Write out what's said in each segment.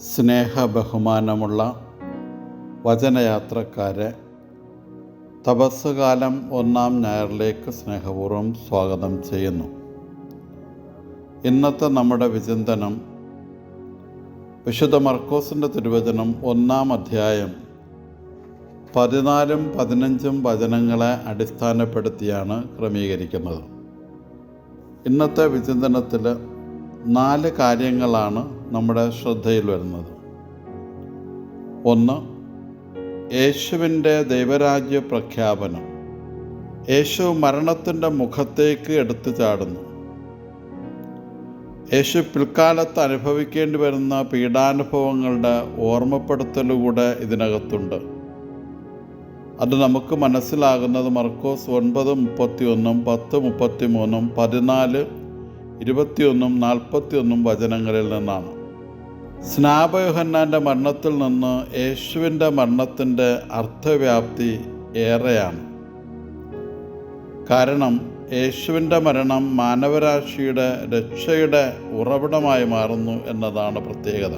സ്നേഹബഹുമാനമുള്ള വചനയാത്രക്കാരെ, തപസ്സുകാലം 1-ാം ഞായറിലേക്ക് സ്നേഹപൂർവ്വം സ്വാഗതം ചെയ്യുന്നു. ഇന്നത്തെ നമ്മുടെ വിചിന്തനം വിശുദ്ധ മർക്കോസിൻ്റെ തിരുവചനം 1-ാം അധ്യായം 14-ഉം 15-ഉം വചനങ്ങളെ അടിസ്ഥാനപ്പെടുത്തിയാണ് ക്രമീകരിക്കുന്നത്. ഇന്നത്തെ വിചിന്തനത്തിൽ 4 കാര്യങ്ങളാണ് നമ്മുടെ ശ്രദ്ധയിൽ വരുന്നത്. 1. യേശുവിൻ്റെ ദൈവരാജ്യ പ്രഖ്യാപനം. യേശു മരണത്തിൻ്റെ മുഖത്തേക്ക് എടുത്തു ചാടുന്നു. യേശു പിൽക്കാലത്ത് അനുഭവിക്കേണ്ടി വരുന്ന പീഡാനുഭവങ്ങളുടെ ഓർമ്മപ്പെടുത്തലുകൂടെ ഇതിനകത്തുണ്ട്. അത് നമുക്ക് മനസ്സിലാകുന്നത് മർക്കോസ് 9:31, 10:33, 14:21, 41 വചനങ്ങളിൽ നിന്നാണ്. സ്നാപക മരണത്തിൽ നിന്ന് യേശുവിൻ്റെ മരണത്തിൻ്റെ അർത്ഥവ്യാപ്തി ഏറെയാണ്. കാരണം യേശുവിൻ്റെ മരണം മാനവരാശിയുടെ രക്ഷയുടെ ഉറവിടമായി മാറുന്നു എന്നതാണ് പ്രത്യേകത.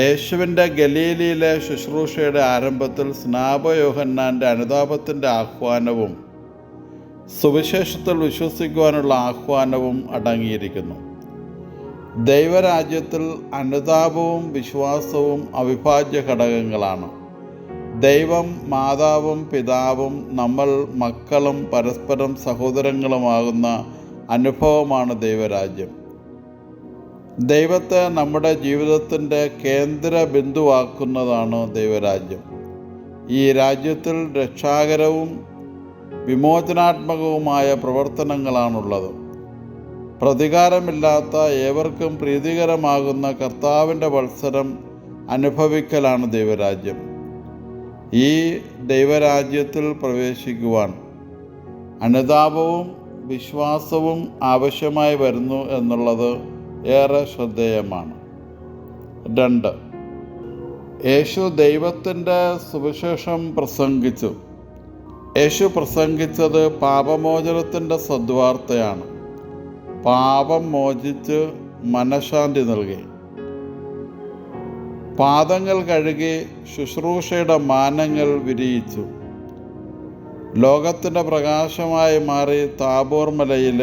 യേശുവിൻ്റെ ഗലീലയിലെ ശുശ്രൂഷയുടെ ആരംഭത്തിൽ സ്നാപക അനുതാപത്തിൻ്റെ ആഹ്വാനവും സുവിശേഷത്തിൽ വിശ്വസിക്കുവാനുള്ള ആഹ്വാനവും അടങ്ങിയിരിക്കുന്നു. ദൈവരാജ്യത്തിൽ അനുതാപവും വിശ്വാസവും അവിഭാജ്യ ഘടകങ്ങളാണ്. ദൈവം മാതാവും പിതാവും നമ്മൾ മക്കളും പരസ്പരം സഹോദരങ്ങളുമാകുന്ന അനുഭവമാണ് ദൈവരാജ്യം. ദൈവത്തെ നമ്മുടെ ജീവിതത്തിൻ്റെ കേന്ദ്ര ബിന്ദുവാക്കുന്നതാണ് ദൈവരാജ്യം. ഈ രാജ്യത്തിൽ രക്ഷാകരവും വിമോചനാത്മകവുമായ പ്രവർത്തനങ്ങളാണുള്ളത്. പ്രതികാരമില്ലാത്ത ഏവർക്കും പ്രീതികരമാകുന്ന കർത്താവിൻ്റെ വത്സരം അനുഭവിക്കലാണ് ദൈവരാജ്യം. ഈ ദൈവരാജ്യത്തിൽ പ്രവേശിക്കുവാൻ അനുതാപവും വിശ്വാസവും ആവശ്യമായി വരുന്നു എന്നുള്ളത് ഏറെ ശ്രദ്ധേയമാണ്. 2. യേശു ദൈവത്തിൻ്റെ സുവിശേഷം പ്രസംഗിച്ചു. യേശു പ്രസംഗിച്ചത് പാപമോചനത്തിൻ്റെ സദ്വാർത്തയാണ്. പാപം മോചിച്ച് മനഃശാന്തി നൽകി. പാദങ്ങൾ കഴുകി ശുശ്രൂഷയുടെ മാനങ്ങൾ വിരിയിച്ചു. ലോകത്തിൻ്റെ പ്രകാശമായി മാറി താബോർ മലയിൽ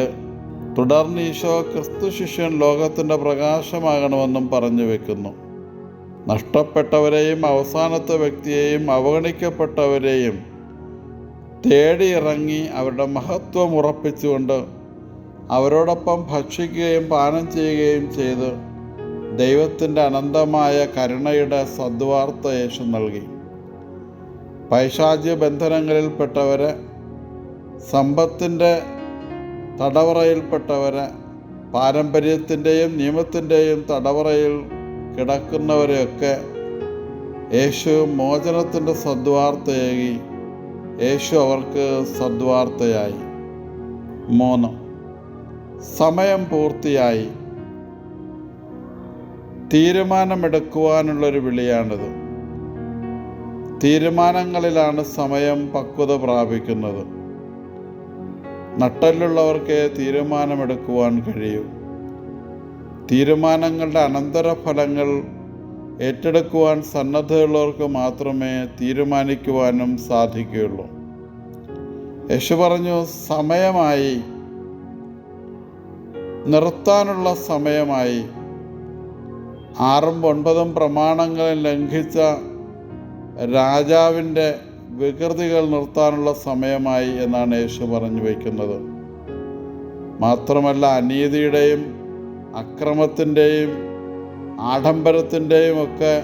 തുടർന്ന് ഈശോ ക്രിസ്തു ശിഷ്യൻ ലോകത്തിൻ്റെ പ്രകാശമാകണമെന്നും പറഞ്ഞു വെക്കുന്നു. നഷ്ടപ്പെട്ടവരെയും അവസാനത്തെ വ്യക്തിയെയും അവഗണിക്കപ്പെട്ടവരെയും തേടിയിറങ്ങി അവരുടെ മഹത്വം ഉറപ്പിച്ചുകൊണ്ട് അവരോടൊപ്പം ഭക്ഷിക്കുകയും പാനം ചെയ്യുകയും ചെയ്ത് ദൈവത്തിൻ്റെ അനന്തമായ കരുണയുടെ സദ്വാർത്ത യേശു നൽകി. പൈശാചിക ബന്ധനങ്ങളിൽപ്പെട്ടവരെ, സമ്പത്തിൻ്റെ തടവറയിൽപ്പെട്ടവരെ, പാരമ്പര്യത്തിൻ്റെയും നിയമത്തിൻ്റെയും തടവറയിൽ കിടക്കുന്നവരെയൊക്കെ യേശു മോചനത്തിൻ്റെ സദ്വാർത്തയേകി. യേശു അവർക്ക് സദ്വാർത്തയായി. 3. സമയം പൂർത്തിയായി. തീരുമാനമെടുക്കുവാനുള്ളൊരു വിളിയാണിത്. തീരുമാനങ്ങളിലാണ് സമയം പക്വത പ്രാപിക്കുന്നത്. നട്ടെല്ലുള്ളവർക്ക് തീരുമാനമെടുക്കുവാൻ കഴിയൂ. തീരുമാനങ്ങളുടെ അനന്തരഫലങ്ങൾ ഏറ്റെടുക്കുവാൻ സന്നദ്ധതയുള്ളവർക്ക് മാത്രമേ തീരുമാനിക്കുവാനും സാധിക്കുകയുള്ളൂ. യേശു പറഞ്ഞു, സമയമായി, നിർത്താനുള്ള സമയമായി. 6-ഉം 9-ഉം പ്രമാണങ്ങളിൽ ലംഘിച്ച രാജാവിൻ്റെ വികൃതികൾ നിർത്താനുള്ള സമയമായി എന്നാണ് യേശു പറഞ്ഞു വയ്ക്കുന്നത്. മാത്രമല്ല, അനീതിയുടെയും അക്രമത്തിൻ്റെയും ആഡംബരത്തിൻ്റെയും ഒക്കെ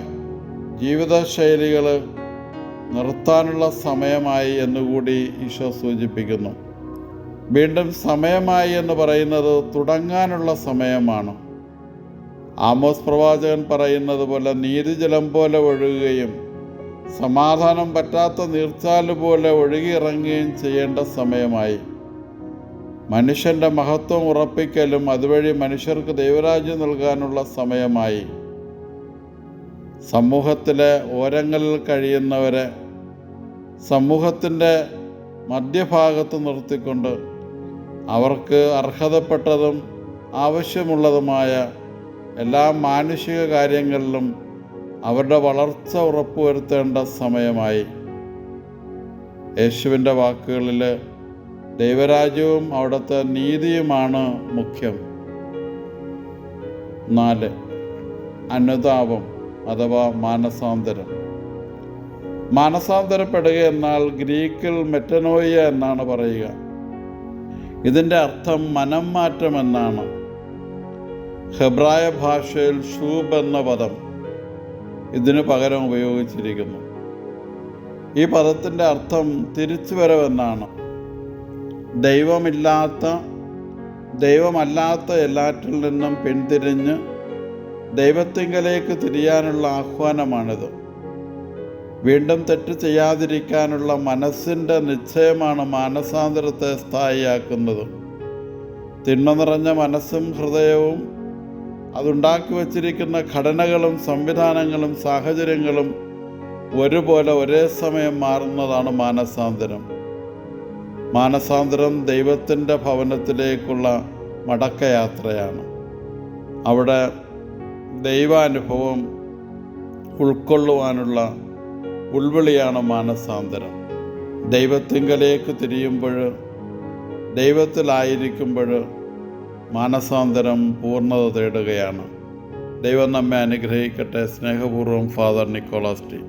ജീവിതശൈലികൾ നിർത്താനുള്ള സമയമായി എന്നുകൂടി ഈശോ സൂചിപ്പിക്കുന്നു. വീണ്ടും സമയമായി എന്ന് പറയുന്നത് തുടങ്ങാനുള്ള സമയമാണ്. ആമോസ് പ്രവാചകൻ പറയുന്നത് പോലെ നീതിജലം പോലെ ഒഴുകുകയും സമാധാനം പറ്റാത്ത നീർച്ചാല് പോലെ ഒഴുകിയിറങ്ങുകയും ചെയ്യേണ്ട സമയമായി. മനുഷ്യൻ്റെ മഹത്വം ഉറപ്പിക്കലും അതുവഴി മനുഷ്യർക്ക് ദൈവരാജ്യം നൽകാനുള്ള സമയമായി. സമൂഹത്തിലെ ഓരങ്ങളിൽ കഴിയുന്നവരെ സമൂഹത്തിൻ്റെ മധ്യഭാഗത്ത് നിർത്തിക്കൊണ്ട് അവർക്ക് അർഹതപ്പെട്ടതും ആവശ്യമുള്ളതുമായ എല്ലാ മാനുഷിക കാര്യങ്ങളിലും അവരുടെ വളർച്ച ഉറപ്പുവരുത്തേണ്ട സമയമായി. യേശുവിൻ്റെ വാക്കുകളിൽ ദൈവരാജ്യവും അവിടുത്തെ നീതിയുമാണ് മുഖ്യം. 4. അനുതാപം അഥവാ മാനസാന്തരം. മാനസാന്തരപ്പെടുക എന്നാൽ ഗ്രീക്കിൽ മെറ്റനോയിയ എന്നാണ് പറയുക. ഇതിൻ്റെ അർത്ഥം മനം മാറ്റം എന്നാണ്. ഹെബ്രായ ഭാഷയിൽ ഷൂബ് എന്ന പദം ഇതിനു പകരം ഉപയോഗിച്ചിരിക്കുന്നു. ഈ പദത്തിൻ്റെ അർത്ഥം തിരിച്ചുവരവെന്നാണ്. ദൈവമല്ലാത്ത എല്ലാറ്റിൽ നിന്നും പിന്തിരിഞ്ഞ് ദൈവത്തിങ്കലേക്ക് തിരിയാനുള്ള ആഹ്വാനമാണിത്. വീണ്ടും തെറ്റ് ചെയ്യാതിരിക്കാനുള്ള മനസ്സിൻ്റെ നിശ്ചയമാണ് മാനസാന്തരത്തെ സ്ഥായിയാക്കുന്നത്. തിന്മ നിറഞ്ഞ മനസ്സും ഹൃദയവും അതുണ്ടാക്കി വച്ചിരിക്കുന്ന ഘടനകളും സംവിധാനങ്ങളും സാഹചര്യങ്ങളും ഒരുപോലെ ഒരേ സമയം മാറുന്നതാണ് മാനസാന്തരം. മാനസാന്തരം ദൈവത്തിൻ്റെ ഭവനത്തിലേക്കുള്ള മടക്കയാത്രയാണ്. അവിടെ ദൈവാനുഭവം ഉൾക്കൊള്ളുവാനുള്ള ഉൾവിളിയാണ് മാനസാന്തരം. ദൈവത്തിങ്കലേക്ക് തിരിയുമ്പോൾ, ദൈവത്തിലായിരിക്കുമ്പോൾ മാനസാന്തരം പൂർണ്ണത തേടുകയാണ്. ദൈവം നമ്മെ അനുഗ്രഹിക്കട്ടെ. സ്നേഹപൂർവ്വം ഫാദർ നിക്കോളാസ് ടി.